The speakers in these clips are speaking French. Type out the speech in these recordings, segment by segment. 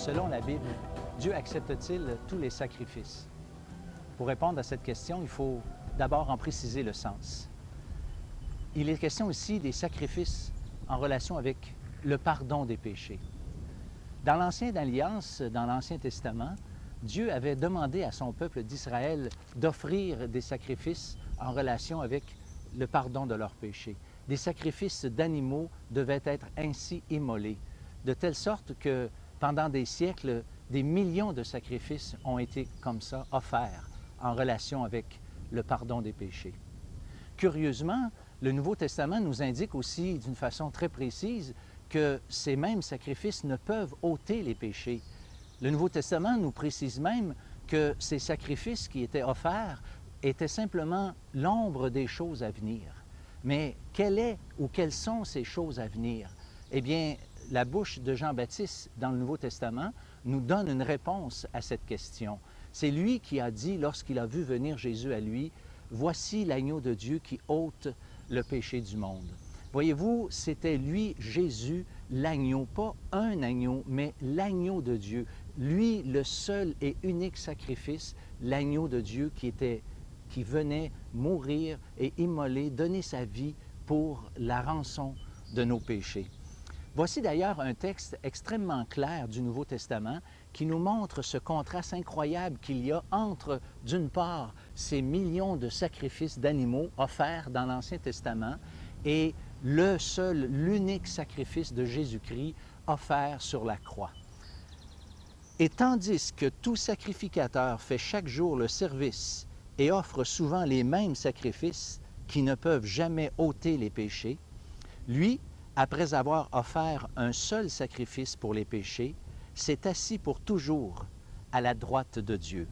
selon la Bible, Dieu accepte-t-il tous les sacrifices? Pour répondre à cette question, il faut d'abord en préciser le sens. Il est question ici des sacrifices en relation avec le pardon des péchés. Dans l'Ancienne Alliance, dans l'Ancien Testament, Dieu avait demandé à son peuple d'Israël d'offrir des sacrifices en relation avec le pardon de leurs péchés. Des sacrifices d'animaux devaient être ainsi immolés, de telle sorte que pendant des siècles, des millions de sacrifices ont été comme ça offerts en relation avec le pardon des péchés. Curieusement, le Nouveau Testament nous indique aussi d'une façon très précise que ces mêmes sacrifices ne peuvent ôter les péchés. Le Nouveau Testament nous précise même que ces sacrifices qui étaient offerts étaient simplement l'ombre des choses à venir. Mais quelle est ou quelles sont ces choses à venir? Eh bien, la bouche de Jean-Baptiste dans le Nouveau Testament nous donne une réponse à cette question. C'est lui qui a dit, lorsqu'il a vu venir Jésus à lui, « Voici l'agneau de Dieu qui ôte le péché du monde. » Voyez-vous, c'était lui, Jésus, l'agneau, pas un agneau, mais l'agneau de Dieu. Lui, le seul et unique sacrifice, l'agneau de Dieu qui venait mourir et immoler, donner sa vie pour la rançon de nos péchés. Voici d'ailleurs un texte extrêmement clair du Nouveau Testament qui nous montre ce contraste incroyable qu'il y a entre, d'une part, ces millions de sacrifices d'animaux offerts dans l'Ancien Testament et le seul, l'unique sacrifice de Jésus-Christ offert sur la croix. Et tandis que tout sacrificateur fait chaque jour le service et offre souvent les mêmes sacrifices qui ne peuvent jamais ôter les péchés, lui, après avoir offert un seul sacrifice pour les péchés, s'est assis pour toujours à la droite de Dieu.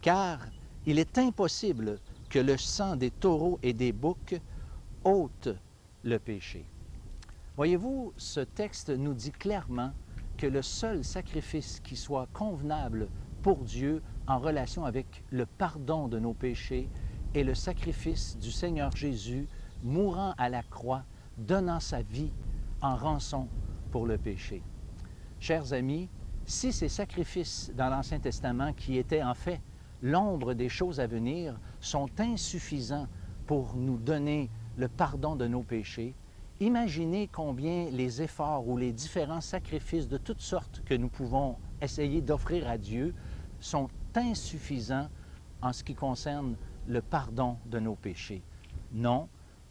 Car il est impossible que le sang des taureaux et des boucs ôte le péché. Voyez-vous, ce texte nous dit clairement que le seul sacrifice qui soit convenable pour Dieu en relation avec le pardon de nos péchés est le sacrifice du Seigneur Jésus mourant à la croix, donnant sa vie en rançon pour le péché. Chers amis, si ces sacrifices dans l'Ancien Testament, qui étaient en fait l'ombre des choses à venir, sont insuffisants pour nous donner le pardon de nos péchés, imaginez combien les efforts ou les différents sacrifices de toutes sortes que nous pouvons essayer d'offrir à Dieu sont insuffisants en ce qui concerne le pardon de nos péchés. Non,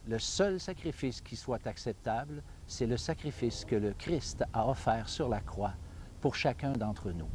le seul sacrifice qui soit acceptable, c'est le sacrifice que le Christ a offert sur la croix pour chacun d'entre nous.